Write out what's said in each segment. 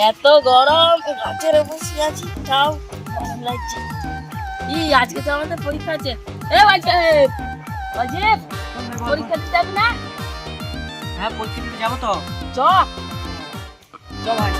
এত গরম গাছের বসে আছি, তাও গরম লাগছে। আজকে তো আমাদের পরীক্ষা আছে। পরীক্ষা দিতে যাবি না? হ্যাঁ, পরীক্ষা দিতে যাবো তো। চ ভাই।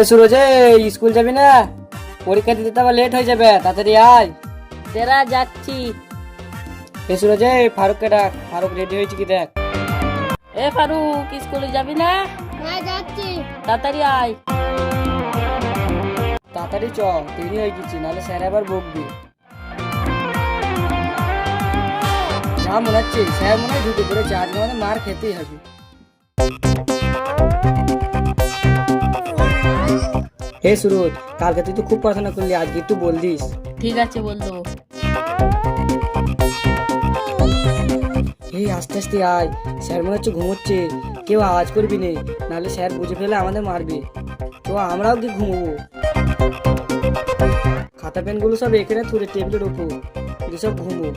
সুরজ, স্কুল যাবি না? পরীক্ষা দিতে তো আবার লেট হয়ে যাবে, তাড়াতাড়ি আয়। তেরা যাচ্ছি। সুরজ, ফারুককে ডাক, ফারুক রেডি হয়েছে কি দেখ। ফারুক, স্কুলে যাবি না? হ্যাঁ যাচ্ছি। তাড়াতাড়ি আয়। তাড়াতাড়ি চ, দেরি হয়ে গেছি, নাহলে স্যার আবার বকবি। যা মনে হচ্ছে স্যার মনে হয় ঢুকে পড়েছে, আজকে আমাদের মার খেতেই হবে। হে সুরজ, কালকে তুই তো খুব পড়াশোনা করলি, আজকে একটু বল দিস। ঠিক আছে, বলতো। এই আস্তে আস্তে আয়, স্যার মনে হচ্ছে ঘুমোচ্ছে, কেউ আওয়াজ করবি নে, নাহলে স্যার বুঝে ফেলে আমাদের মারবে। তো আমরাও কি ঘুমোবো? খাতা পেন গুলো সব এখানে তুলে টেবিলের উপর, সব ঘুমো।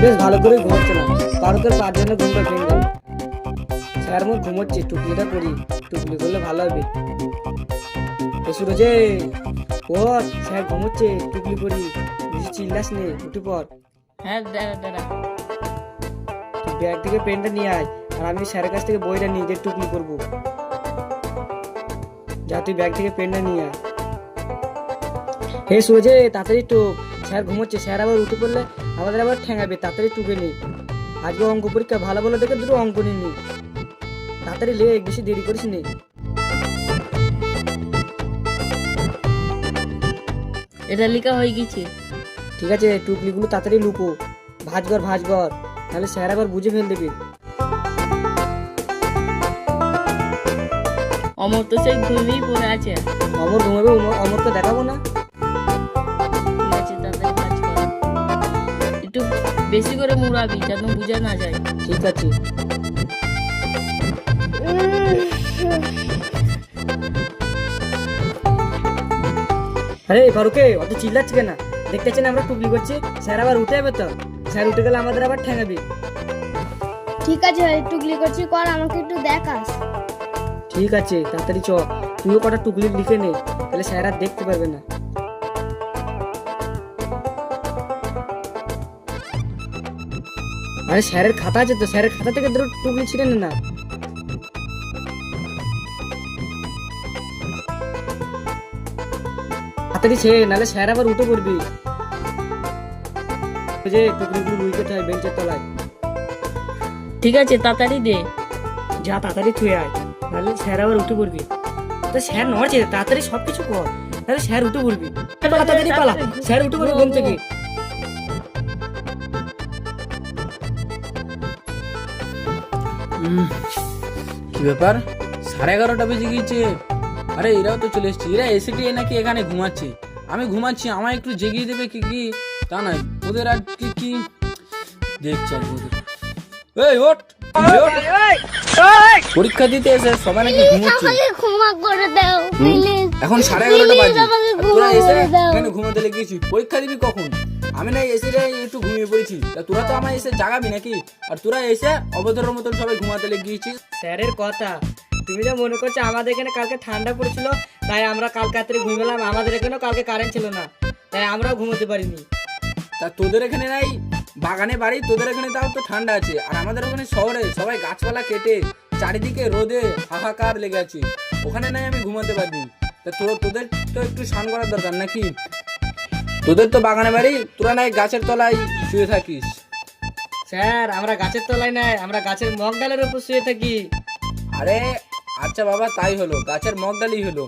বেশ ভালো করে ঘুমাচ্ছে না, ফারুকের পাঁচ জন্য ঘুমটা ভেঙে গেল। স্যার মোট ঘুমোচ্ছে, টুকলিটা করি, টুকলি করলে ভালো হবে। সুরজে ও, স্যার ঘুমোচ্ছে, টুকলি করি, বেশি চিল্লাস নে, উঠে পর। হ্যাঁ, দাঁড়া। তুই ব্যাগ থেকে পেনটা নিয়ে আয়, আর আমি স্যারের কাছ থেকে বইটা নিয়ে গিয়ে টুকলি করবো। যা, তুই ব্যাগ থেকে পেনটা নিয়ে আয়। হে সুরজে, তাড়াতাড়ি টুক, স্যার ঘুমোচ্ছে, স্যার আবার উঠে পড়লে আমাদের আবার ঠেঙাবে, তাড়াতাড়ি টুকে নি। আজকে অঙ্ক পরীক্ষা, ভালো ভালো দেখে দুটো অঙ্ক নিনি, তাড়াতাড়ি লে, বেশি দেরি করিস নি। এটা লেখা হয়ে গেছে। ঠিক আছে, টুকলিগুলো তাড়াতাড়ি লুকো, ভাজগর তাহলে স্যার আবার বুঝে ফেল দেবে। অমর তো সেই ঘুমিয়েই পড়ে আছে। অমর ঘুমাবে, অমরকে দেখাবো না? ঠিক আছে, তাড়াতাড়ি কাজ কর। একটু বেশি করে মুড়াবি যেন বুঝে না যায়। ঠিক আছে। আরে ফারুকে, অত চিল্লাচ্ছি কেন? দেখতেছেন আমরা টুকলি করছি, স্যার আবার উঠে যাবে তো, স্যার উঠে গেলে আমাদের আবার ঠেঙাবে। ঠিক আছে, টুকলি করছি, কর, আমাকে একটু দেখাস। ঠিক আছে, তাড়াতাড়ি চ, তুইও কটা টুকলি লিখে নে, তাহলে স্যার আর দেখতে পারবে না। আরে স্যারের খাতা আছে তো, স্যারের খাতা থেকে দুটো টুকলি ছিঁড়ে নে না। তাড়াতাড়ি ছে, নাহলে স্যার আবার উঠে পড়বি। যে টুকলিগুলো লুইকে হয় বেঞ্চের তলায়। ঠিক আছে, তাড়াতাড়ি দে। যা, তাড়াতাড়ি থুয়ে আয়, নাহলে স্যার আবার উঠে পড়বি। তো স্যার নড়ছে, তাড়াতাড়ি সবকিছু কর, তাহলে স্যার উঠে পড়বি। তাড়াতাড়ি পালা, স্যার উঠে পড়বি ঘুম থেকে। কি ব্যাপার, 11:30 বেজে গিয়েছে। আরে এরাও তো চলে এসছে, এরা এসেটি নাকি এখানে ঘুমাচ্ছে। আমি ঘুমাচ্ছি, আমায় একটু জেগিয়ে দেবে কি কি তা নয়, ওদের আর কি কি দেখছি আর ওদের। এই ওঠ, পরীক্ষা দিতে এসে সবাই নাকি ঘুমাচ্ছে। ক্ষমা করে দাও প্লিজ। এখন 11:30 বাজে, আমাকে আর তোরা এসে করে দাও। এখানে ঘুমাতে লেগেছিস। পরীক্ষা দিবি কখন? আমি না এসে একটু ঘুমিয়ে পড়েছি, তা তোরা তো আমায় এসে জাগাবি নাকি? আর তোরা এসে অবতরের মতন সবাই ঘুমাতে লেগেছিস। স্যারের কথা তুমি যা মনে করছো, আমাদের এখানে কালকে ঠান্ডা পড়েছিল, তাই আমরা কালকে রাত্রে ঘুমিয়েলাম। আমাদের এখানেও কালকে কারেন্ট ছিল না, তাই আমরাও ঘুমোতে পারিনি। তা তোদের এখানে নাই বাগানে বাড়ি, তোদের এখানে তাও তো ঠান্ডা আছে, আর আমাদের ওখানে শহরে সবাই গাছপালা কেটে চারিদিকে রোদে হাহাকার লেগে আছে, ওখানে নাই আমি ঘুমাতে পারিনি। তা তোদের তো একটু স্নান করার দরকার নাকি? তোদের তো বাগানে বাড়ি, তোরা নাই গাছের তলায় শুয়ে থাকিস। স্যার, আমরা গাছের তলায় নাই, আমরা গাছের মগডালের উপর শুয়ে থাকি। আরে আচ্ছা বাবা, তাই হলো, গাছের মগডালই হলো।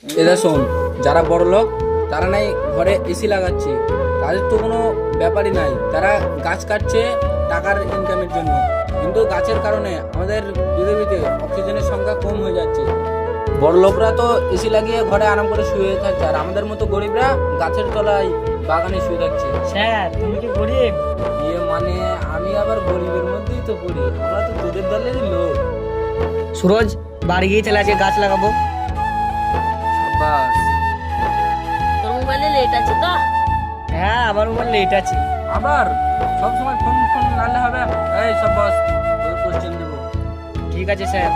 এদের শোন, যারা বড় লোক তারা নাই ঘরে এসি লাগাচ্ছে, তাদের তো কোনো ব্যাপারই নাই, তারা গাছ কাটছে টাকার ইনকামের জন্য, কিন্তু গাছের কারণে আমাদের পৃথিবীতে অক্সিজেনের সংখ্যা কম হয়ে যাচ্ছে। বড় লোকরা তো এসি লাগিয়ে ঘরে আরাম করে শুয়ে থাকছে, আর আমাদের মতো গরিবরা গাছের তলায় বাগানে শুয়ে থাকছে। স্যার তুমি কি গরিব? ইয়ে মানে আমি আবার গরিবের মধ্যেই তো পড়ি, আমরা তো তোদের দলেরই লোক। সুরজ বাড়ি গিয়ে চলে আজকে গাছ লাগাবো। বাস তোর মোবাইলে লেট আছে তো? হ্যাঁ আমার মোবাইল লেট আছে। আবার সব সময় ফোন ফোন নালে হবে? এই সব বস, তোর কোশ্চেন দেবো। ঠিক আছে স্যার।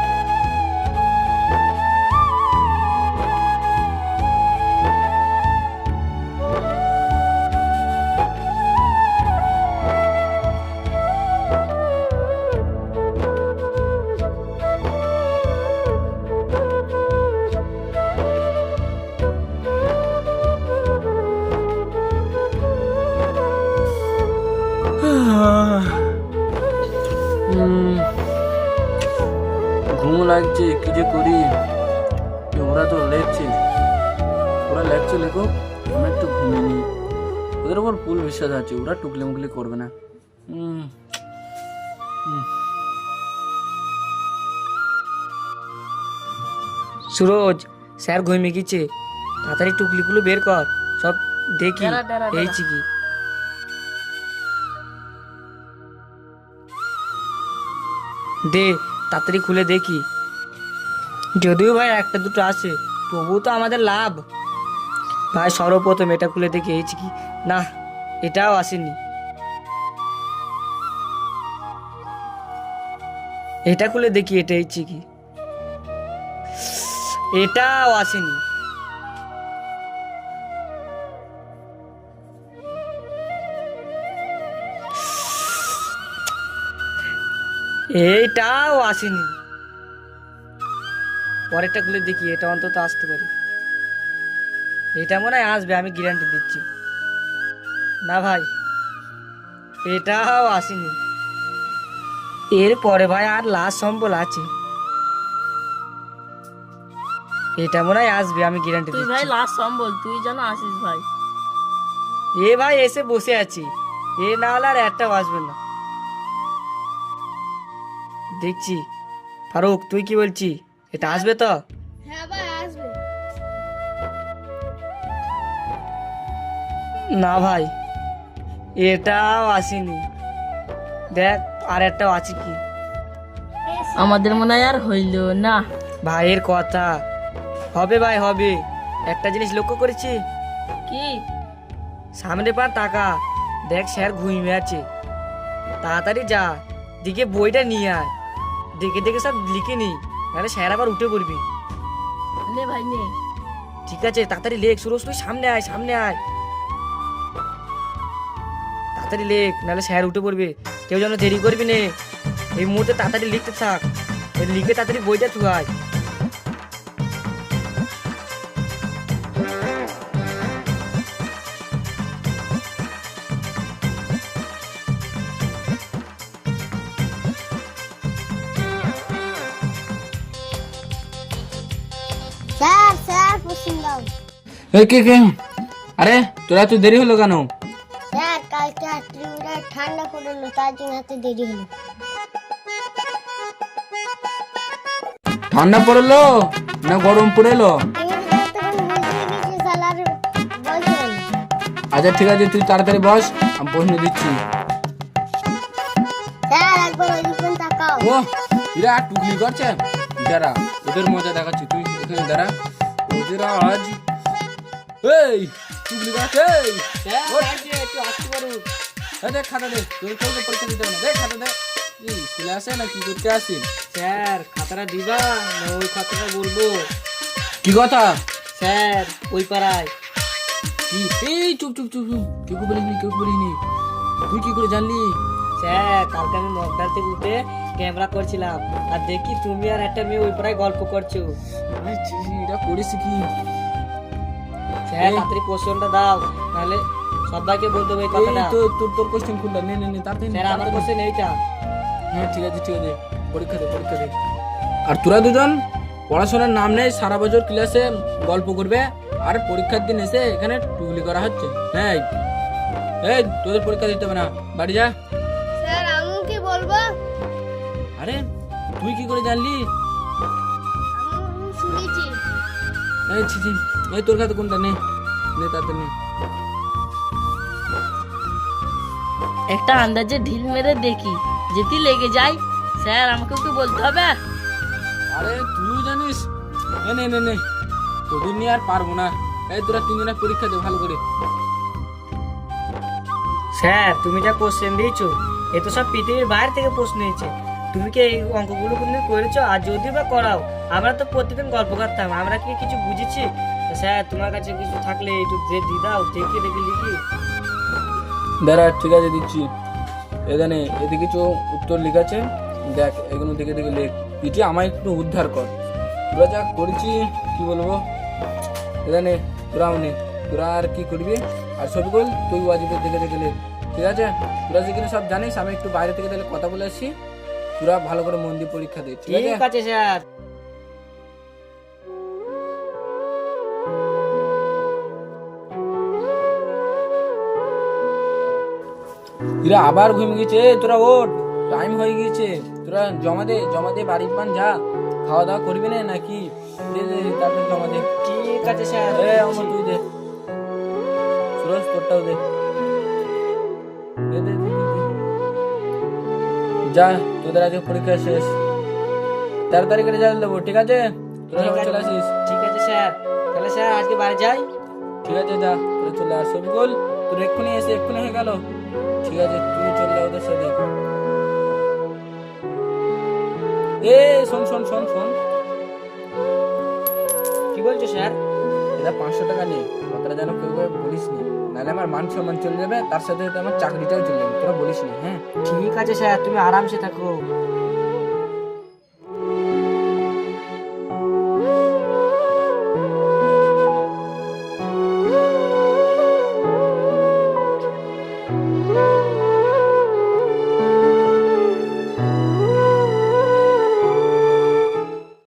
ঘুম লাগছে, কি যে করি। ওরা তো লেখছে, ওরা লেখছে লেখো, আমি একটু ঘুমিয়ে নিই। ওদের উপর ফুল বিশ্বাস আছে, ওরা টুকলি মুকলি করবে না। সুরজ স্যার ঘুমিয়ে গেছে, তাড়াতাড়ি টুকলিগুলো বের কর, সব দেখি দাঁড়া, দাঁড়া, দাঁড়া। এইছি কি। দে তাড়াতাড়ি খুলে দেখি, যদিও ভাই একটা দুটো আছে তবুও তো আমাদের লাভ। ভাই সর্বপ্রথম এটা খুলে দেখি এইছি কি। না এটাও আসেনি। এটা খুলে দেখি এটা এইছি কি। এটাও আসেনি। এইটাও আসেনি। পরেরটা খুলে দেখি, এটা অন্তত আসতে পারি। এটা মনে হয় আসবে, আমি গ্যারান্টি দিচ্ছি। না ভাই এটাও আসেনি। এরপরে ভাই আর লাস্ট সম্বল আছে, এটা মনে হয় আসবে, আমি গ্যারান্টি তুই ভাই দিচ্ছি। লাস্ট সম্বল, তুই যেন আসিস ভাই। এ ভাই এসে বসে আছি, এ না হলে আর একটাও আসবে না। দেখছি। ফারুক তুই কি বলছি, এটা আসবে তো? হ্যাঁ ভাই আসবে। না ভাই এটাও আসেনি। দেখ আর একটাও আছে কি। আমাদের মনে হয় আর হইল না। ভাইয়ের কথা হবে ভাই, হবে। একটা জিনিস লক্ষ্য করেছি, কি? সামনে পা টাকা, দেখ স্যার ঘুমিয়ে আছে। তাড়াতাড়ি যা, দিকে বইটা নিয়ে আয়, দেখে দেখে সব লিখে নি, নাহলে স্যার আবার উঠে পড়বি। নে ভাই নে। ঠিক আছে তাড়াতাড়ি লেখ। সুরজ তুই সামনে আয়, সামনে আয়, তাড়াতাড়ি লেখ, নাহলে স্যার উঠে পড়বে। কেউ যেন দেরি করবি নে, এই মুহূর্তে তাড়াতাড়ি লিখতে থাক, লিখে তাড়াতাড়ি বইটা থুয়াই। স্যার স্যার প্রশ্ন দাও। এই কে কে? আরে তোরা তো দেরি হলো কেন? স্যার কালকে রাত্রি ঠান্ডা পড়লো, তার জন্য এত দেরি হলো। ঠান্ডা পড়লো না গরম পড়লো? আচ্ছা ঠিক আছে, তুই তাড়াতাড়ি বস, আমি প্রশ্ন দিচ্ছি। স্যার একবার ওইদিকে তাকাও। ও এরা টুকলি করছে, দাঁড়া ওদের মজা দেখাচ্ছি, তুই এখানে দাঁড়া। ওদের আজ এই টুকলি করছে, একটু আসতে পারো। দেখ খাতা দে, তোর কেউ পরীক্ষা দিতে হবে না, দেখ খাতা দে। এই স্কুলে আসে না কি করতে আসিস? স্যার খাতাটা দিবা না ওই খাতাটা বলবো? কি কথা? স্যার ওই পাড়ায়। কি? এই চুপ চুপ চুপ চুপ, কেউ বলিনি, কেউ বলিনি। তুই কি করে জানলি? স্যার কালকে আমি মগডাল থেকে উঠে ক্যামেরা করছিলাম, আর দেখি তুমি আর একটা মেয়ে ওই পাড়ায় গল্প করছো। এটা করিস কি? স্যার তাড়াতাড়ি কোশ্চেনটা দাও, নাহলে সবাইকে বলতে হবে এই এই কথাটা। তো তোর কোশ্চেন খুললা, নে নে নে তাড়াতাড়ি। স্যার আমার কোশ্চেন এইটা। হ্যাঁ ঠিক আছে ঠিক আছে, পরীক্ষা দে পরীক্ষা দে। আর তোরা দুজন পড়াশোনার নাম নেই, সারা বছর ক্লাসে গল্প করবে আর পরীক্ষার দিন এসে এখানে টুকলি করা হচ্ছে। হ্যাঁ এই তোদের পরীক্ষা দিতে হবে না, বাড়ি যা। স্যার আমি কি বলবো? আরে তুই কি করে জানলি? আমি শুনেছি। এই ছি ছি, এই তোর কাছে কোনটা নে, নে তাড়াতাড়ি নে। একটা আন্দাজে ঢিল মেরে দেখি, যেটি লেগে যায় স্যার আমাকে একটু বলতে হবে। আরে তুইও জানিস? নে নে নে নে, তোদের নিয়ে আর পারবো না। এই তোরা তিনজনে পরীক্ষা দে ভালো করে। স্যার তুমি যা কোশ্চেন দিয়েছো এ তো সব পৃথিবীর বাইরে থেকে প্রশ্ন হয়েছে। তুমি কি এই অঙ্কগুলো কোনদিন করেছো? আর যদি বা করাও, আমরা তো প্রতিদিন গল্প করতাম, আমরা কি কিছু বুঝেছি? তো স্যার তোমার কাছে কিছু থাকলে একটু দিয়ে দাও, দেখে দেখে লিখি। দাঁড়া ঠিক আছে দিচ্ছি। এখানে এদিকে কিছু উত্তর লিখাছে, দেখ এগুলো দেখে দেখে লেখ। এটি আমায় একটু উদ্ধার কর। তোরা যা করেছি কি বলবো, এখানে তোরাও নে, তোরা আর কি করবি। আর সবগুল তুই ওয়াজিবের দেখে দেখে লেখ, ঠিক আছে? তোরা যেখানে সব জানিস, আমি একটু বাইরে থেকে তাহলে কথা বলে আসছি। তোরা ভালো করে মন দিয়ে পরীক্ষা দে, ঠিক আছে? ঠিক আছে স্যার। তোরা আবার ঘুমিয়ে গেছে, তোরা ওঠ, টাইম হয়ে গিয়েছে। তোরা জমা দে বাড়ির পান যা। খাওয়া দাওয়া করবি না নাকি? দে দে তারপর জমা দে। ঠিক আছে স্যার। এ আমার তুই দে, সুরজ তোরটাও দে। দে দে দে, দে, দে। যা, তোদের আজকে পরীক্ষা শেষ। 13 তারিখে রেজাল্ট দেবো, ঠিক আছে? তোরা সবাই চলে আসিস। ঠিক আছে স্যার, তাহলে স্যার আজকে বাড়ি যাই। ঠিক আছে যা, তোরা চলে আস। সবিকুল তোর এক্ষুনি এসে এক্ষুনি হয়ে গেল, ঠিক আছে? তুই চলে যা ওদের সাথে। এ শোন শোন শোন শোন, কি বলছো স্যার? এটা 500 টাকা নেই, কথাটা যেন কেউ কেউ বলিস নি, নাহলে আমার মান সম্মান চলে যাবে, তার সাথে সাথে আমার চাকরিটাও চলে যাবে। তোরা বলিস নি, হ্যাঁ? ঠিক আছে স্যার, তুমি আরামসে থাকো।